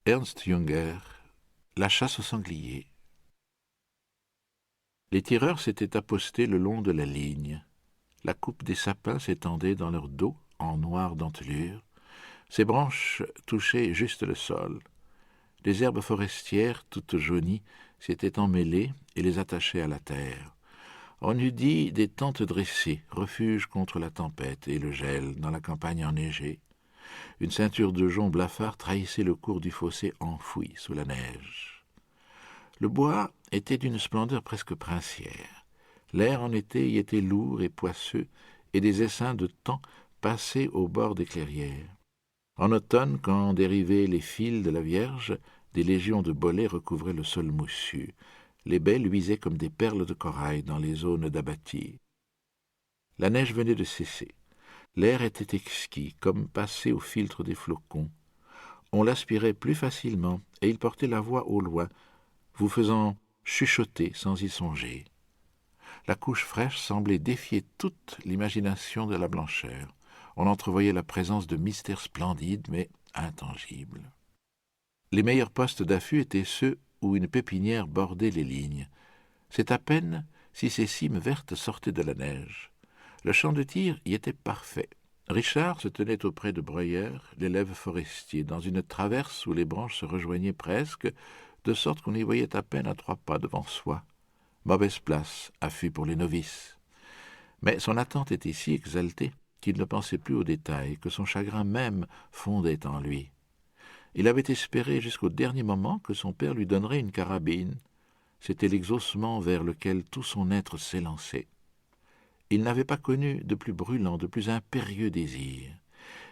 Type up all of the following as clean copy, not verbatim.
Ernst Junger, La chasse au sanglier. Les tireurs s'étaient apostés le long de la ligne. La coupe des sapins s'étendait dans leur dos en noire dentelure. Ses branches touchaient juste le sol. Les herbes forestières, toutes jaunies, s'étaient emmêlées et les attachaient à la terre. On eût dit des tentes dressées, refuge contre la tempête et le gel dans la campagne enneigée. Une ceinture de joncs blafards trahissait le cours du fossé enfoui sous la neige. Le bois était d'une splendeur presque princière. L'air en été y était lourd et poisseux, et des essaims de thym passaient au bord des clairières. En automne, quand dérivaient les fils de la Vierge, des légions de bolets recouvraient le sol moussu. Les baies luisaient comme des perles de corail dans les zones d'abattis. La neige venait de cesser. L'air était exquis, comme passé au filtre des flocons. On l'aspirait plus facilement, et il portait la voix au loin, vous faisant chuchoter sans y songer. La couche fraîche semblait défier toute l'imagination de la blancheur. On entrevoyait la présence de mystères splendides, mais intangibles. Les meilleurs postes d'affût étaient ceux où une pépinière bordait les lignes. C'est à peine si ces cimes vertes sortaient de la neige. Le champ de tir y était parfait. Richard se tenait auprès de Breuer, l'élève forestier, dans une traverse où les branches se rejoignaient presque, de sorte qu'on y voyait à peine à 3 pas devant soi. Mauvaise place, affût pour les novices. Mais son attente était si exaltée qu'il ne pensait plus aux détails, que son chagrin même fondait en lui. Il avait espéré jusqu'au dernier moment que son père lui donnerait une carabine. C'était l'exaucement vers lequel tout son être s'élançait. Il n'avait pas connu de plus brûlant, de plus impérieux désir.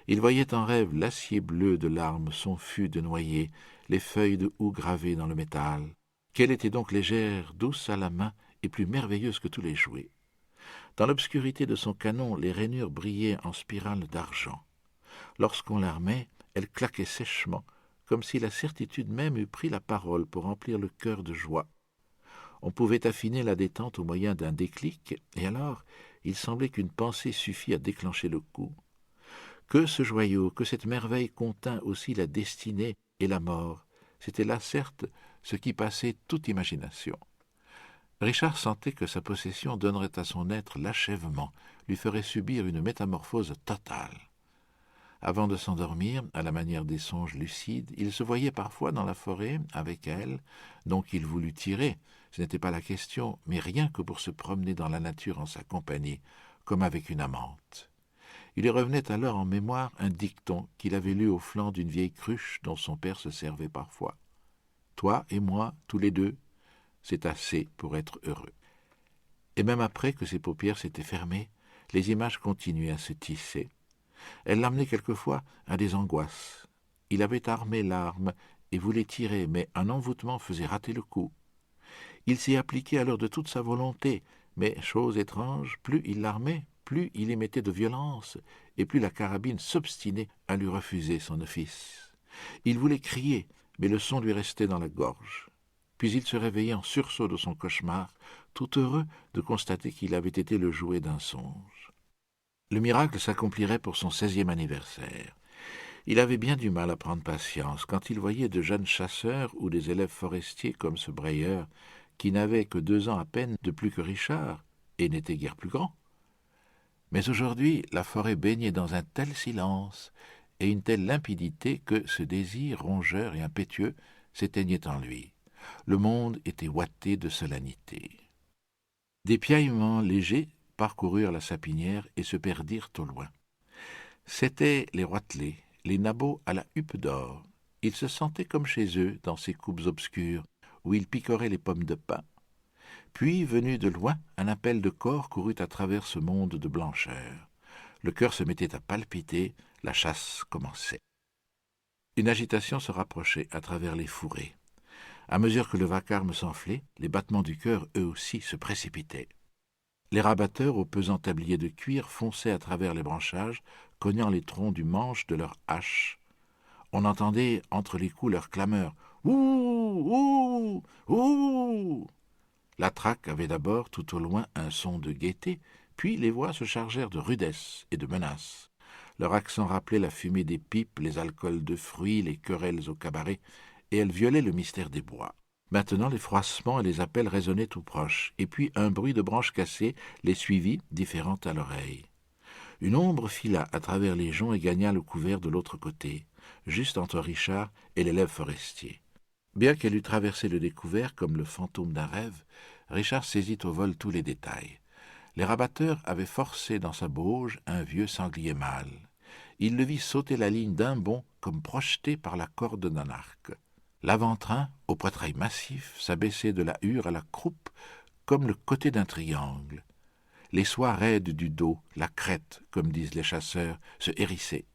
Il voyait en rêve l'acier bleu de l'arme, son fût de noyer, les feuilles de houx gravées dans le métal. Qu'elle était donc légère, douce à la main et plus merveilleuse que tous les jouets. Dans l'obscurité de son canon, les rainures brillaient en spirales d'argent. Lorsqu'on l'armait, elle claquait sèchement, comme si la certitude même eût pris la parole pour remplir le cœur de joie. On pouvait affiner la détente au moyen d'un déclic, et alors il semblait qu'une pensée suffît à déclencher le coup. Que ce joyau, que cette merveille contint aussi la destinée et la mort, c'était là, certes, ce qui passait toute imagination. Richard sentait que sa possession donnerait à son être l'achèvement, lui ferait subir une métamorphose totale. Avant de s'endormir, à la manière des songes lucides, il se voyait parfois dans la forêt avec elle, donc il voulut tirer, ce n'était pas la question, mais rien que pour se promener dans la nature en sa compagnie, comme avec une amante. Il lui revenait alors en mémoire un dicton qu'il avait lu au flanc d'une vieille cruche dont son père se servait parfois. « Toi et moi, tous les deux, c'est assez pour être heureux. » Et même après que ses paupières s'étaient fermées, les images continuaient à se tisser. Elle l'amenait quelquefois à des angoisses. Il avait armé l'arme et voulait tirer, mais un envoûtement faisait rater le coup. Il s'y appliquait alors de toute sa volonté, mais, chose étrange, plus il l'armait, plus il y mettait de violence, et plus la carabine s'obstinait à lui refuser son office. Il voulait crier, mais le son lui restait dans la gorge. Puis il se réveillait en sursaut de son cauchemar, tout heureux de constater qu'il avait été le jouet d'un songe. Le miracle s'accomplirait pour son 16e anniversaire. Il avait bien du mal à prendre patience quand il voyait de jeunes chasseurs ou des élèves forestiers comme ce Breyer, qui n'avait que 2 ans à peine de plus que Richard, et n'était guère plus grand. Mais aujourd'hui, la forêt baignait dans un tel silence et une telle limpidité que ce désir rongeur et impétueux s'éteignait en lui. Le monde était ouaté de solennité. Des piaillements légers parcoururent la sapinière et se perdirent au loin. C'étaient les roitelets, les nabots à la huppe d'or. Ils se sentaient comme chez eux, dans ces coupes obscures, où ils picoraient les pommes de pin. Puis, venu de loin, un appel de cor courut à travers ce monde de blancheur. Le cœur se mettait à palpiter, la chasse commençait. Une agitation se rapprochait à travers les fourrés. À mesure que le vacarme s'enflait, les battements du cœur, eux aussi, se précipitaient. Les rabatteurs, aux pesants tabliers de cuir, fonçaient à travers les branchages, cognant les troncs du manche de leurs haches. On entendait entre les coups leurs clameurs « Ouh! Ouh! Ouh !» La traque avait d'abord tout au loin un son de gaieté, puis les voix se chargèrent de rudesse et de menace. Leur accent rappelait la fumée des pipes, les alcools de fruits, les querelles au cabaret, et elles violaient le mystère des bois. Maintenant, les froissements et les appels résonnaient tout proches, et puis un bruit de branches cassées les suivit, différent à l'oreille. Une ombre fila à travers les joncs et gagna le couvert de l'autre côté, juste entre Richard et l'élève forestier. Bien qu'elle eût traversé le découvert comme le fantôme d'un rêve, Richard saisit au vol tous les détails. Les rabatteurs avaient forcé dans sa bauge un vieux sanglier mâle. Il le vit sauter la ligne d'un bond comme projeté par la corde d'un arc. L'avant-train, au poitrail massif, s'abaissait de la hure à la croupe comme le côté d'un triangle. Les soies raides du dos, la crête, comme disent les chasseurs, se hérissaient.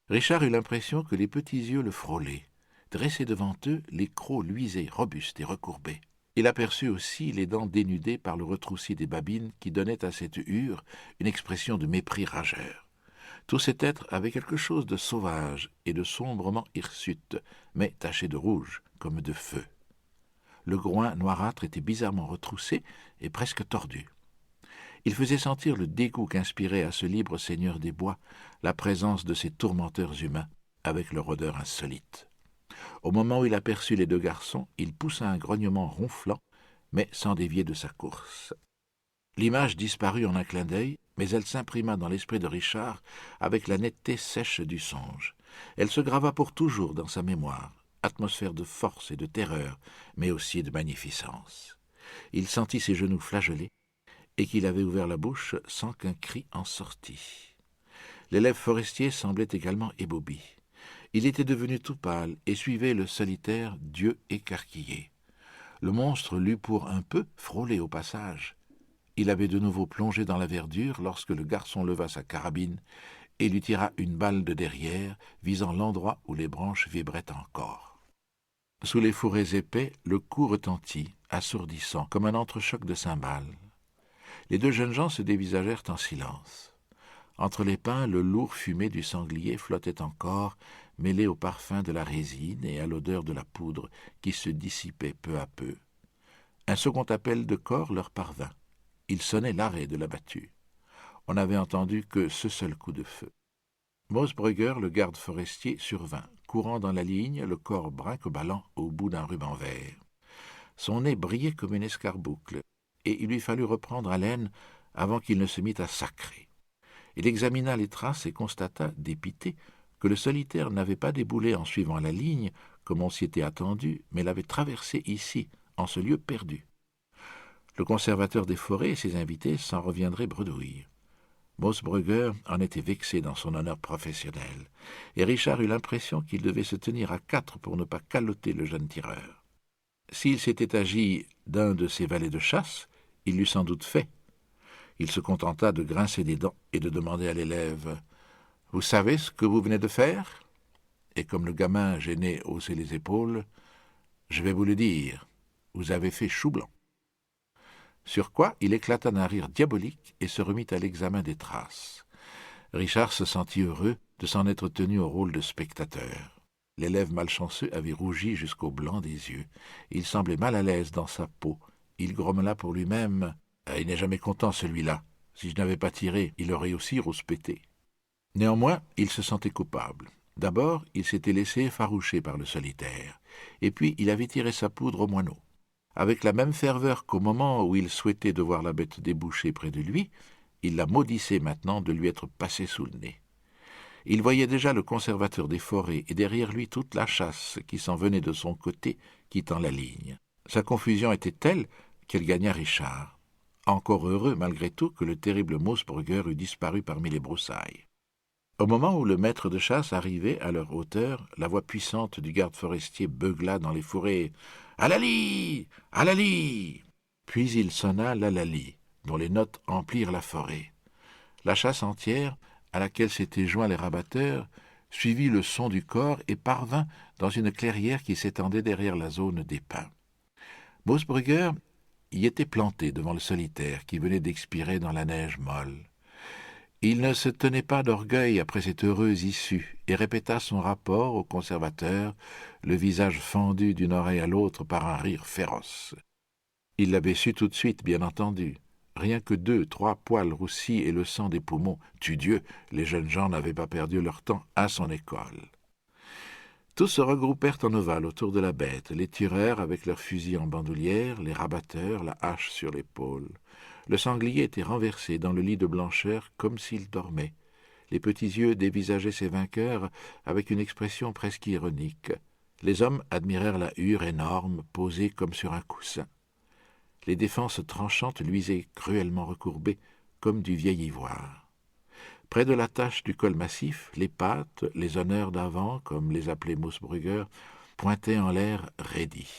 Richard eut l'impression que les petits yeux le frôlaient. Dressés devant eux, les crocs luisaient, robustes et recourbés. Il aperçut aussi les dents dénudées par le retroussi des babines qui donnaient à cette hure une expression de mépris rageur. Tous ces êtres avaient quelque chose de sauvage et de sombrement hirsute, mais taché de rouge, comme de feu. Le groin noirâtre était bizarrement retroussé et presque tordu. Il faisait sentir le dégoût qu'inspirait à ce libre seigneur des bois la présence de ces tourmenteurs humains, avec leur odeur insolite. Au moment où il aperçut les deux garçons, il poussa un grognement ronflant, mais sans dévier de sa course. L'image disparut en un clin d'œil, mais elle s'imprima dans l'esprit de Richard avec la netteté sèche du songe. Elle se grava pour toujours dans sa mémoire, atmosphère de force et de terreur, mais aussi de magnificence. Il sentit ses genoux flageoler, et qu'il avait ouvert la bouche sans qu'un cri en sortît. L'élève forestier semblait également ébaubi. Il était devenu tout pâle et suivait le solitaire Dieu écarquillé. Le monstre l'eut pour un peu frôlé au passage. Il avait de nouveau plongé dans la verdure lorsque le garçon leva sa carabine et lui tira une balle de derrière, visant l'endroit où les branches vibraient encore. Sous les fourrés épais, le coup retentit, assourdissant, comme un entrechoc de cymbales. Les deux jeunes gens se dévisagèrent en silence. Entre les pins, le lourd fumé du sanglier flottait encore, mêlé au parfum de la résine et à l'odeur de la poudre qui se dissipait peu à peu. Un second appel de cor leur parvint. Il sonnait l'arrêt de la battue. On n'avait entendu que ce seul coup de feu. Moosbrugger, le garde forestier, survint, courant dans la ligne, le corps brinque-ballant au bout d'un ruban vert. Son nez brillait comme une escarboucle, et il lui fallut reprendre haleine avant qu'il ne se mît à sacrer. Il examina les traces et constata, dépité, que le solitaire n'avait pas déboulé en suivant la ligne, comme on s'y était attendu, mais l'avait traversée ici, en ce lieu perdu. Le conservateur des forêts et ses invités s'en reviendraient bredouilles. Moosbrugger en était vexé dans son honneur professionnel, et Richard eut l'impression qu'il devait se tenir à quatre pour ne pas caloter le jeune tireur. S'il s'était agi d'un de ses valets de chasse, il l'eût sans doute fait. Il se contenta de grincer des dents et de demander à l'élève « Vous savez ce que vous venez de faire ?» Et comme le gamin gêné haussait les épaules, « Je vais vous le dire, vous avez fait chou blanc. » Sur quoi il éclata d'un rire diabolique et se remit à l'examen des traces. Richard se sentit heureux de s'en être tenu au rôle de spectateur. L'élève malchanceux avait rougi jusqu'au blanc des yeux. Il semblait mal à l'aise dans sa peau. Il grommela pour lui-même « Il n'est jamais content, celui-là. Si je n'avais pas tiré, il aurait aussi rouspété. » Néanmoins, il se sentait coupable. D'abord, il s'était laissé effaroucher par le solitaire, et puis il avait tiré sa poudre au moineau. Avec la même ferveur qu'au moment où il souhaitait de voir la bête déboucher près de lui, il la maudissait maintenant de lui être passée sous le nez. Il voyait déjà le conservateur des forêts et derrière lui toute la chasse qui s'en venait de son côté, quittant la ligne. Sa confusion était telle qu'elle gagna Richard. Encore heureux, malgré tout, que le terrible Moosbrugger eût disparu parmi les broussailles. Au moment où le maître de chasse arrivait à leur hauteur, la voix puissante du garde forestier beugla dans les fourrés « Halali! Halali !» Puis il sonna l'halali, dont les notes emplirent la forêt. La chasse entière, à laquelle s'étaient joints les rabatteurs, suivit le son du corps et parvint dans une clairière qui s'étendait derrière la zone des pins. Moosbrugger y était planté devant le solitaire qui venait d'expirer dans la neige molle. Il ne se tenait pas d'orgueil après cette heureuse issue et répéta son rapport au conservateur, le visage fendu d'une oreille à l'autre par un rire féroce. Il l'avait su tout de suite, bien entendu. Rien que 2, 3 poils roussis et le sang des poumons. Tue Dieu, les jeunes gens n'avaient pas perdu leur temps à son école. Tous se regroupèrent en ovale autour de la bête, les tireurs avec leurs fusils en bandoulière, les rabatteurs, la hache sur l'épaule. Le sanglier était renversé dans le lit de blancheur comme s'il dormait. Les petits yeux dévisageaient ses vainqueurs avec une expression presque ironique. Les hommes admirèrent la hure énorme, posée comme sur un coussin. Les défenses tranchantes luisaient cruellement recourbées, comme du vieil ivoire. Près de la tache du col massif, les pattes, les honneurs d'avant, comme les appelait Moosbrugger, pointaient en l'air raidis.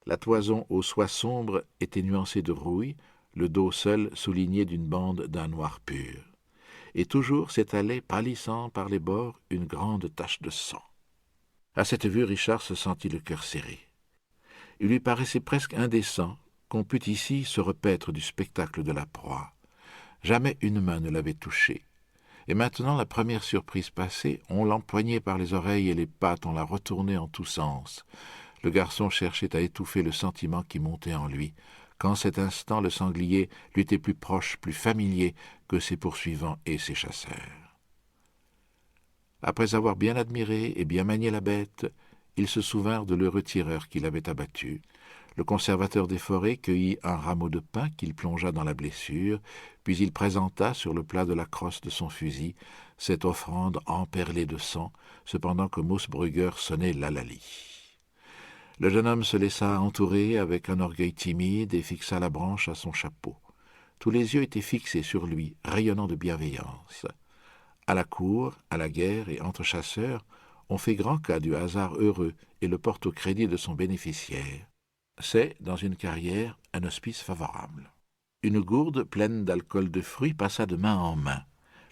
La toison aux soies sombres était nuancée de rouille, le dos seul souligné d'une bande d'un noir pur. Et toujours s'étalait, pâlissant par les bords, une grande tache de sang. À cette vue, Richard se sentit le cœur serré. Il lui paraissait presque indécent qu'on pût ici se repaître du spectacle de la proie. Jamais une main ne l'avait touché. Et maintenant, la première surprise passée, on l'empoignait par les oreilles et les pattes, on la retournait en tous sens. Le garçon cherchait à étouffer le sentiment qui montait en lui, qu'en cet instant le sanglier lui était plus proche, plus familier que ses poursuivants et ses chasseurs. Après avoir bien admiré et bien manié la bête, ils se souvinrent de l'heureux tireur qui l'avait abattu. Le conservateur des forêts cueillit un rameau de pin qu'il plongea dans la blessure, puis il présenta sur le plat de la crosse de son fusil cette offrande emperlée de sang, cependant que Moosbrugger sonnait l'hallali. Le jeune homme se laissa entourer avec un orgueil timide et fixa la branche à son chapeau. Tous les yeux étaient fixés sur lui, rayonnant de bienveillance. À la cour, à la guerre et entre chasseurs, on fait grand cas du hasard heureux et le porte au crédit de son bénéficiaire. C'est, dans une carrière, un hospice favorable. Une gourde pleine d'alcool de fruits passa de main en main.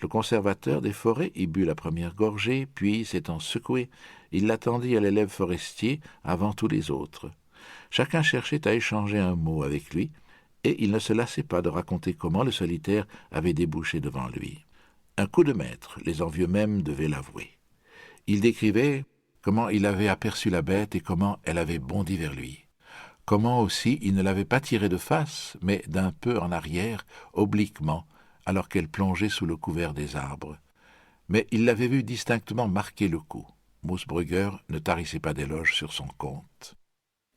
Le conservateur des forêts y but la première gorgée, puis, s'étant secoué, il l'attendit à l'élève forestier avant tous les autres. Chacun cherchait à échanger un mot avec lui, et il ne se lassait pas de raconter comment le solitaire avait débouché devant lui. Un coup de maître, les envieux même devaient l'avouer. Il décrivait comment il avait aperçu la bête et comment elle avait bondi vers lui. Comment aussi il ne l'avait pas tirée de face, mais d'un peu en arrière, obliquement, alors qu'elle plongeait sous le couvert des arbres. Mais il l'avait vu distinctement marquer le coup. Moosbrugger ne tarissait pas d'éloges sur son compte.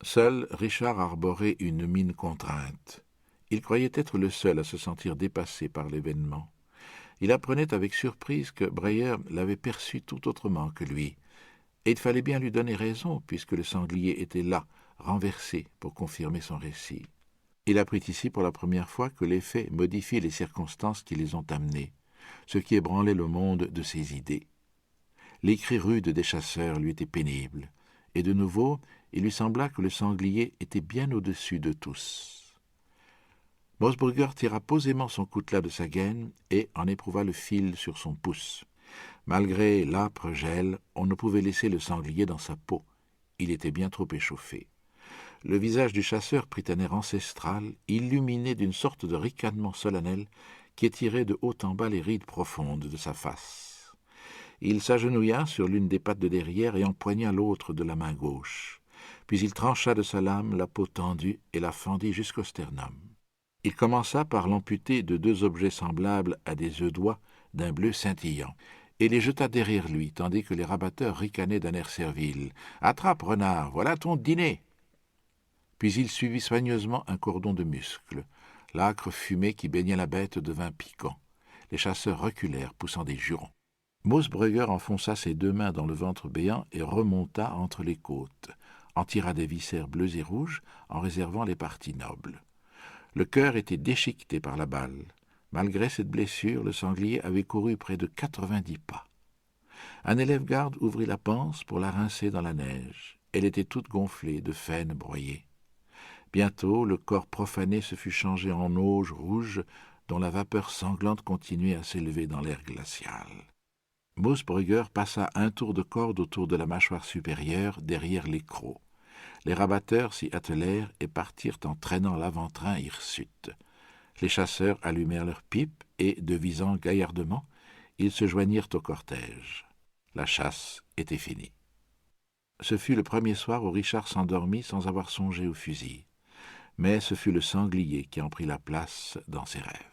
Seul Richard arborait une mine contrainte. Il croyait être le seul à se sentir dépassé par l'événement. Il apprenait avec surprise que Breyer l'avait perçu tout autrement que lui, et il fallait bien lui donner raison, puisque le sanglier était là, renversé, pour confirmer son récit. Il apprit ici pour la première fois que les faits modifient les circonstances qui les ont amenés, ce qui ébranlait le monde de ses idées. Les cris rudes des chasseurs lui étaient pénibles, et de nouveau, il lui sembla que le sanglier était bien au-dessus de tous. Moosbrugger tira posément son coutelas de sa gaine et en éprouva le fil sur son pouce. Malgré l'âpre gel, on ne pouvait laisser le sanglier dans sa peau. Il était bien trop échauffé. Le visage du chasseur prit un air ancestral, illuminé d'une sorte de ricanement solennel qui étirait de haut en bas les rides profondes de sa face. Il s'agenouilla sur l'une des pattes de derrière et empoigna l'autre de la main gauche. Puis il trancha de sa lame la peau tendue et la fendit jusqu'au sternum. Il commença par l'amputer de 2 objets semblables à des œufs d'oie d'un bleu scintillant, et les jeta derrière lui, tandis que les rabatteurs ricanaient d'un air servile. « Attrape, renard, voilà ton dîner !» Puis il suivit soigneusement un cordon de muscles. L'âcre fumée qui baignait la bête devint piquant. Les chasseurs reculèrent, poussant des jurons. Moosbrugger enfonça ses 2 mains dans le ventre béant et remonta entre les côtes, en tira des viscères bleus et rouges, en réservant les parties nobles. Le cœur était déchiqueté par la balle. Malgré cette blessure, le sanglier avait couru près de 90 pas. Un élève-garde ouvrit la panse pour la rincer dans la neige. Elle était toute gonflée de faine broyée. Bientôt, le corps profané se fut changé en auge rouge dont la vapeur sanglante continuait à s'élever dans l'air glacial. Moosbrugger passa un tour de corde autour de la mâchoire supérieure, derrière les crocs. Les rabatteurs s'y attelèrent et partirent en traînant l'avant-train hirsute. Les chasseurs allumèrent leurs pipes et, devisant gaillardement, ils se joignirent au cortège. La chasse était finie. Ce fut le premier soir où Richard s'endormit sans avoir songé au fusil. mais ce fut le sanglier qui en prit la place dans ses rêves.